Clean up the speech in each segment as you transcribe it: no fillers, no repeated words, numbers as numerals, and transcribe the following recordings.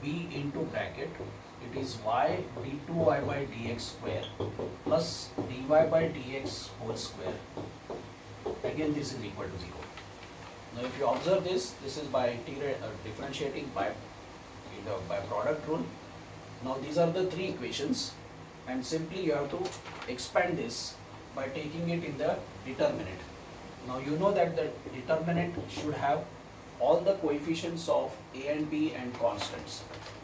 b into bracket, it is y d2y by dx square plus dy by dx whole square. Again, this is equal to 0. Now, if you observe this, this is by differentiating by product rule. Now, these are the three equations, and simply you have to expand this by taking it in the determinant. Now, you know that the determinant should have all the coefficients of a and b and constants.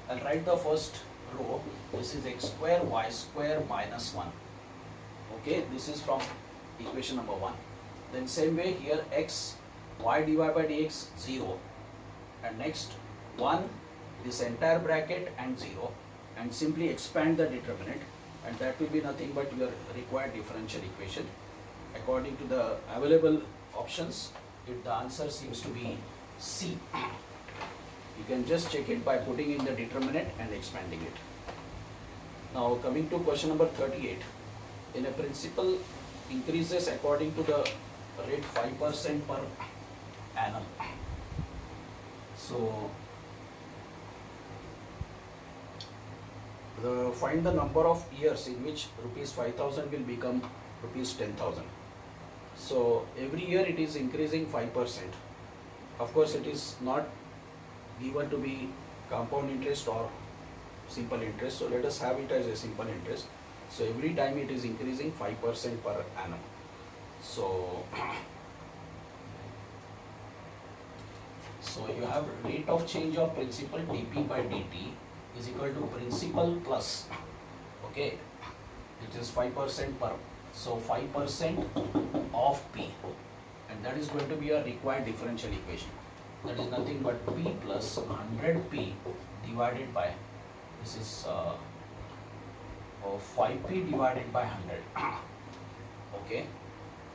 I'll write the first row. This is x square y square minus 1. Okay, this is from equation number 1. Then same way here, x y dy by dx 0, and next 1, this entire bracket and 0, and simply expand the determinant, and that will be nothing but your required differential equation. According to the available options, the answer seems to be C. You can just check it by putting in the determinant and expanding it. Now, coming to question number 38. In a principal increases according to the rate 5% per annum. So, find the number of years in which rupees 5,000 will become rupees 10,000. So, every year it is increasing 5%. Of course, it is not given to be compound interest or simple interest. So, let us have it as a simple interest. So, every time it is increasing 5% per annum. So, you have rate of change of principal dp by dt is equal to principal plus, okay, which is 5% per. So, 5% of p, and that is going to be a required differential equation. That is nothing but p plus 100p divided by, this is 5p divided by 100. Okay.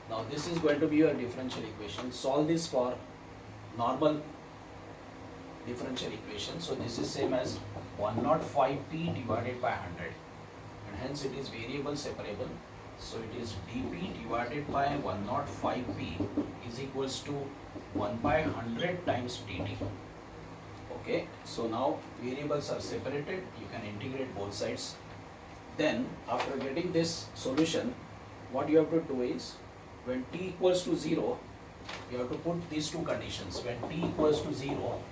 Now, this is going to be your differential equation. Solve this for normal differential equation. So, this is same as 105p divided by 100, and hence it is variable separable. So, it is dp divided by 105p is equals to 1 by 100 times dt. Okay. So, now variables are separated. You can integrate both sides. Then, after getting this solution, what you have to do is, when t equals to 0, you have to put these two conditions. When t equals to 0,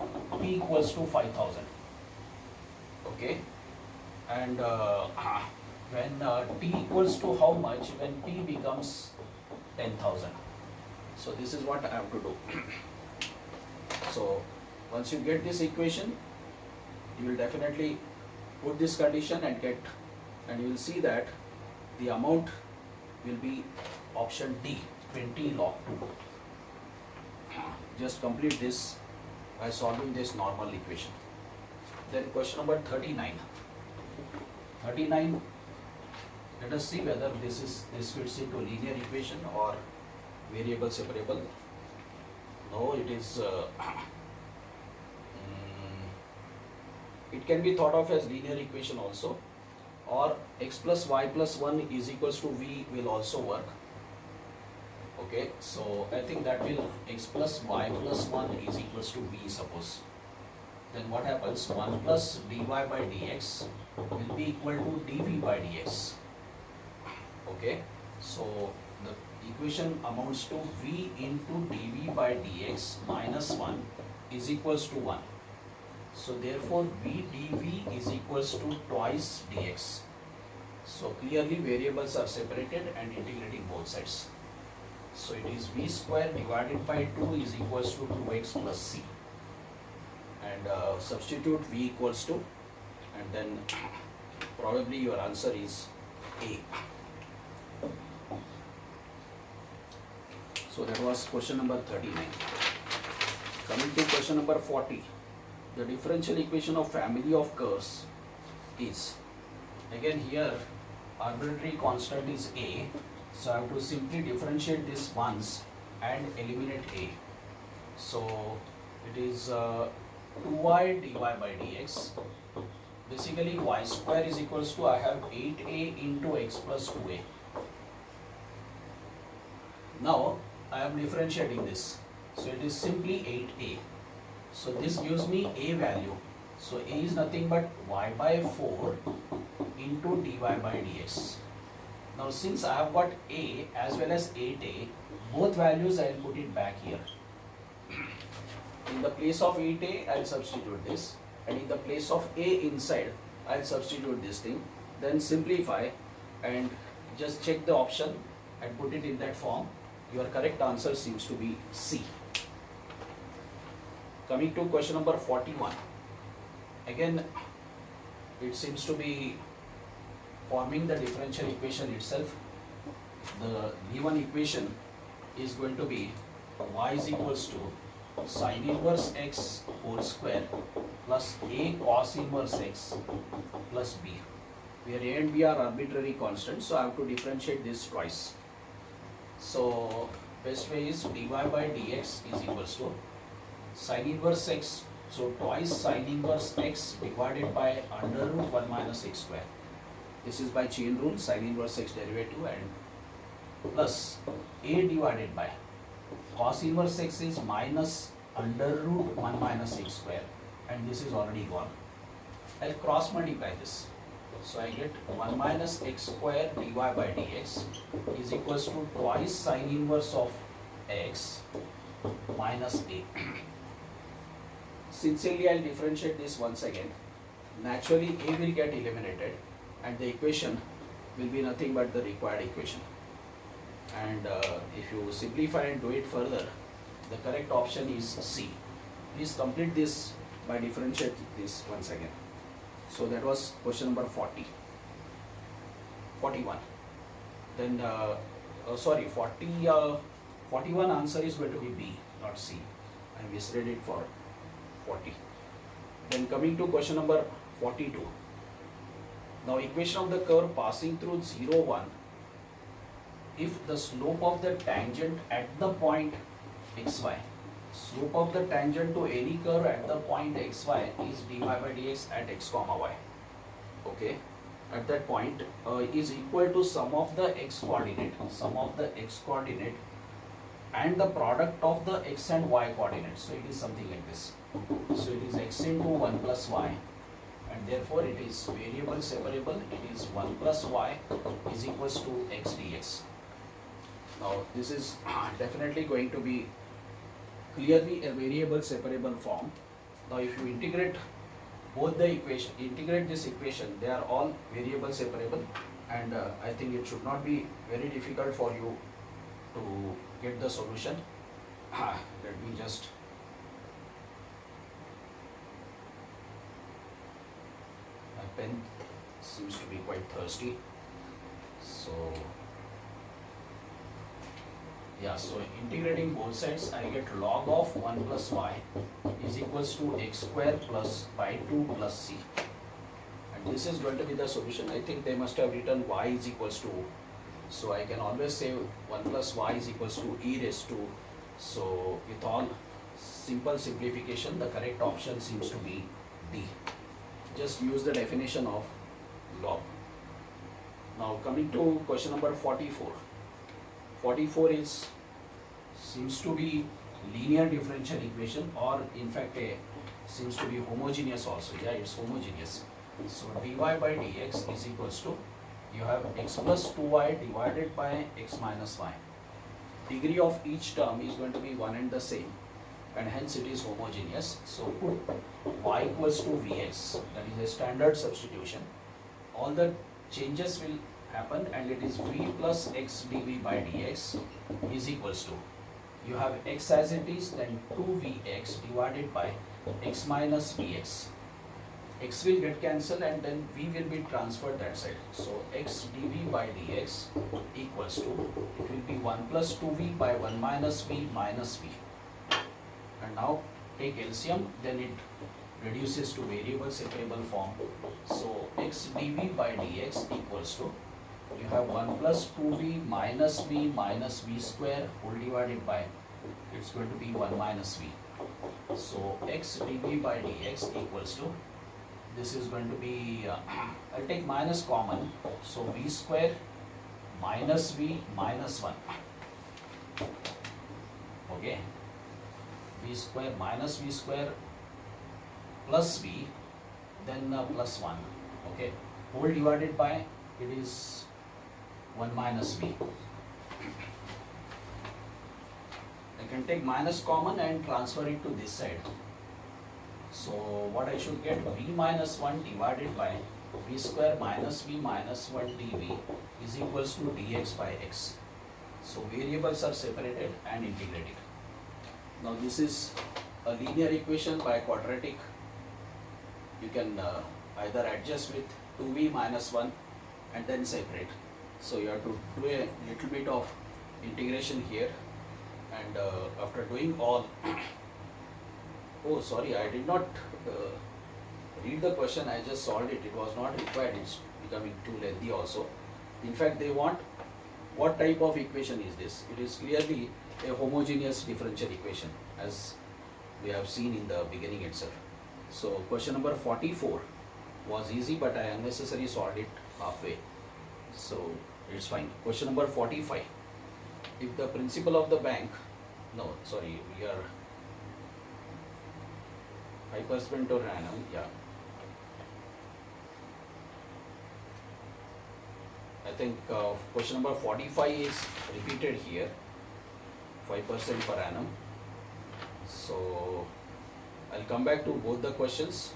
p equals to 5,000. Okay. And when t equals to how much? When p becomes 10,000. So, this is what I have to do. So, once you get this equation, you will definitely put this condition and you will see that the amount will be option D, 20 log 2. Just complete this by solving this normal equation. Then question number 39. 39, let us see whether this fits into linear equation or variable separable. No, it is it can be thought of as linear equation also, or x plus y plus 1 is equals to v will also work. Okay, so I think that will x plus y plus 1 is equals to v, suppose. Then what happens? 1 plus dy by dx will be equal to dv by dx. Okay, so the equation amounts to v into dv by dx minus 1 is equals to 1. So therefore v dv is equals to twice dx. So clearly variables are separated and integrating both sides. So it is v square divided by 2 is equals to 2x plus c. And substitute v equals to, and then probably your answer is A. So that was question number 39. Coming to question number 40. The differential equation of family of curves is, again here arbitrary constant is A. So I have to simply differentiate this once and eliminate A. So it is 2y dy by dx. Basically y square is equals to, I have 8a into x plus 2a. Now I am differentiating this. So it is simply 8a. So this gives me a value. So a is nothing but y by 4 into dy by dx. Now since I have got a as well as 8a, both values I will put it back here. In the place of 8a I will substitute this, and in the place of a inside I will substitute this thing. Then simplify and just check the option and put it in that form. Your correct answer seems to be C. Coming to question number 41. Again, it seems to be forming the differential equation itself. The given equation is going to be y is equals to sin inverse x whole square plus a cos inverse x plus b, where a and b are arbitrary constants, so I have to differentiate this twice. So best way is dy by dx is equals to sin inverse x, so twice sin inverse x divided by under root 1 minus x square. This is by chain rule, sin inverse x derivative, and plus a divided by cos inverse x is minus under root 1 minus x square, and this is already gone. I'll cross multiply this. So I get 1 minus x square dy by dx is equals to twice sin inverse of x minus a. Sincerely, I'll differentiate this once again. Naturally, a will get eliminated and the equation will be nothing but the required equation. And if you simplify and do it further, the correct option is C. Please complete this by differentiating this once again. So that was question number 40. 41. Then, 41 answer is going to be B, not C. I misread it for 40. Then coming to question number 42. Now equation of the curve passing through 0, 1. If the slope of the tangent at the point xy, slope of the tangent to any curve at the point xy is dy by dx at x comma y. Okay, at that point is equal to sum of the x coordinate, and the product of the x and y coordinates. So it is something like this. So it is x into 1 plus y, and therefore it is variable separable. It is 1 plus y is equals to x dx. Now this is definitely going to be clearly a variable separable form. Now if you integrate both the equation, integrate this equation, they are all variable separable, and I think it should not be very difficult for you to get the solution. Let me just my pen seems to be quite thirsty, so yeah, so integrating both sides, I get log of 1 plus y is equals to x square plus by 2 plus c. And this is going to be the solution. I think they must have written y is equals to, so I can always say 1 plus y is equals to e raised to. So with all simple simplification, the correct option seems to be D. Just use the definition of log. Now coming to question number 44. 44 is seems to be linear differential equation, or in fact seems to be homogeneous also. Yeah, it's homogeneous. So dy by dx is equals to, you have x plus 2y divided by x minus y. Degree of each term is going to be one and the same, and hence it is homogeneous. So put y equals to vx, that is a standard substitution. All the changes will happen, and it is v plus x dv by dx is equals to, you have x as it is, then 2vx divided by x minus vx. X will get cancelled and then v will be transferred that side. So x dv by dx equals to, it will be 1 plus 2v by 1 minus v minus v. And now take LCM, then it reduces to variable separable form. So x dv by dx equals to, you have 1 plus 2v minus v square whole divided by, it's going to be 1 minus v. So x dv by dx equals to, this is going to be, I'll take minus common, so v square minus v minus 1. Okay, v square minus v square plus v then plus 1. Okay, whole divided by, it is 1 minus v. I can take minus common and transfer it to this side. So what I should get, v minus 1 divided by v square minus v minus 1 dv is equals to dx by x. So variables are separated and integrated. Now this is a linear equation by quadratic. You can either adjust with 2v minus 1 and then separate. So you have to do a little bit of integration here, and after doing all, oh sorry, I did not read the question, I just solved it. It was not required, it's becoming too lengthy also. In fact, they want what type of equation is this. It is clearly a homogeneous differential equation, as we have seen in the beginning itself. So question number 44 was easy, but I unnecessarily solved it halfway, so it's fine. Question number 45. If the principal of the bank, no sorry, we are 5% per annum, yeah. I think question number 45 is repeated here, 5% per annum. So I'll come back to both the questions.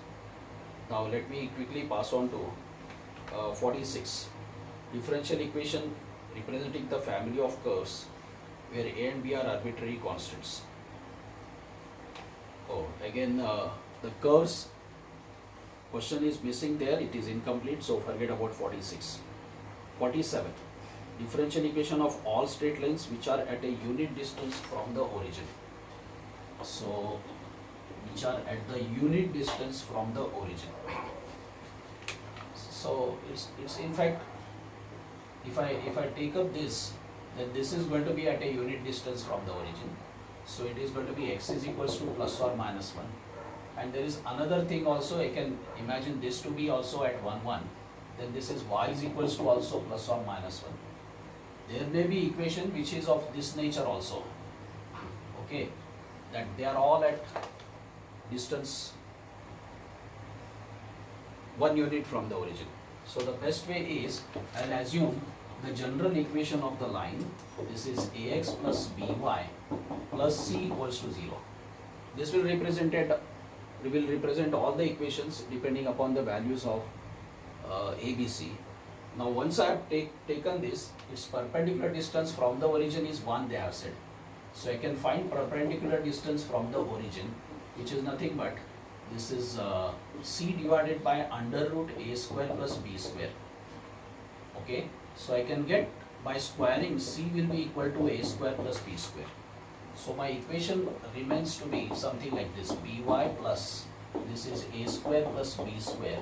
Now let me quickly pass on to 46. Differential equation representing the family of curves where a and b are arbitrary constants. Oh, again the curves question is missing there, it is incomplete, so forget about 46. 47. Differential equation of all straight lines which are at a unit distance from the origin. So which are at the unit distance from the origin. So it's in fact, if I take up this, then this is going to be at a unit distance from the origin. So it is going to be x is equals to plus or minus 1. And there is another thing also, I can imagine this to be also at 1 1. Then this is y is equals to also plus or minus 1. There may be equation which is of this nature also. Okay, that they are all at distance 1 unit from the origin. So the best way is, I'll assume the general equation of the line, this is ax plus by plus c equals to 0. This will represent all the equations depending upon the values of ABC. Now once I have taken this, its perpendicular distance from the origin is 1, they have said. So I can find perpendicular distance from the origin, which is nothing but this is c divided by under root a square plus b square. Okay, so I can get, by squaring, c will be equal to a square plus b square. So my equation remains to be something like this: by plus this is a square plus b square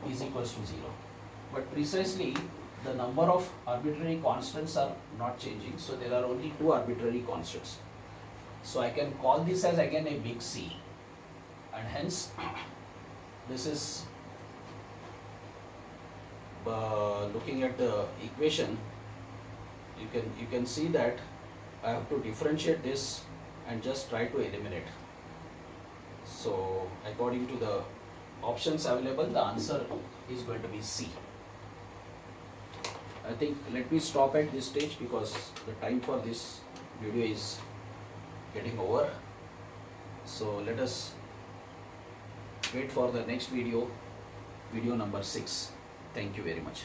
is equals to 0. But precisely the number of arbitrary constants are not changing, so there are only 2 arbitrary constants. So I can call this as again a big C, and hence this is looking at the equation, you can see that I have to differentiate this and just try to eliminate. So according to the options available, the answer is going to be C. I think let me stop at this stage because the time for this video is getting over. So let us wait for the next video, video number 6. Thank you very much.